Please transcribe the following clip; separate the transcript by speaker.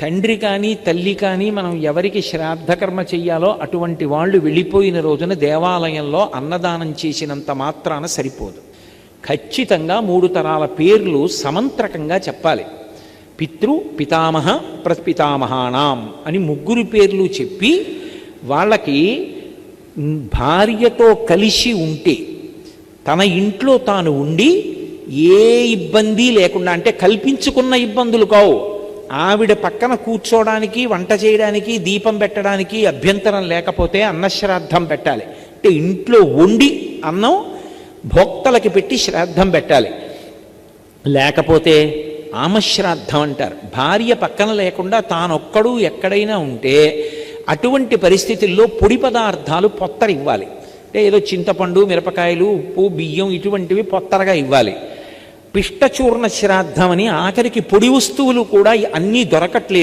Speaker 1: తండ్రి కానీ తల్లి కానీ మనం ఎవరికి శ్రాద్ధకర్మ చెయ్యాలో అటువంటి వాళ్ళు వెళ్ళిపోయిన రోజున దేవాలయంలో అన్నదానం చేసినంత మాత్రాన సరిపోదు. ఖచ్చితంగా 3 తరాల పేర్లు సమంత్రకంగా చెప్పాలి. పితృ పితామహ ప్రపితామహానాం అని 3 పేర్లు చెప్పి వాళ్ళకి భార్యతో కలిసి ఉంటే తన ఇంట్లో తాను ఉండి ఏ ఇబ్బంది లేకుండా, అంటే కల్పించుకున్న ఇబ్బందులు కావు, ఆవిడ పక్కన కూర్చోడానికి వంట చేయడానికి దీపం పెట్టడానికి అభ్యంతరం లేకపోతే అన్నశ్రాద్ధం పెట్టాలి. అంటే ఇంట్లో వండి అన్నం భోక్తలకి పెట్టి శ్రాద్ధం పెట్టాలి. లేకపోతే ఆమశ్రాద్ధం అంటారు. భార్య పక్కన లేకుండా తానొక్కడు ఎక్కడైనా ఉంటే అటువంటి పరిస్థితుల్లో పొడి పదార్థాలు పొత్తర ఇవ్వాలి. అంటే ఏదో చింతపండు, మిరపకాయలు, ఉప్పు, బియ్యం ఇటువంటివి పొత్తరగా ఇవ్వాలి. పిష్టచూర్ణ శ్రాద్ధం అని ఆఖరికి పొడి వస్తువులు కూడా అన్నీ దొరకట్లేదు.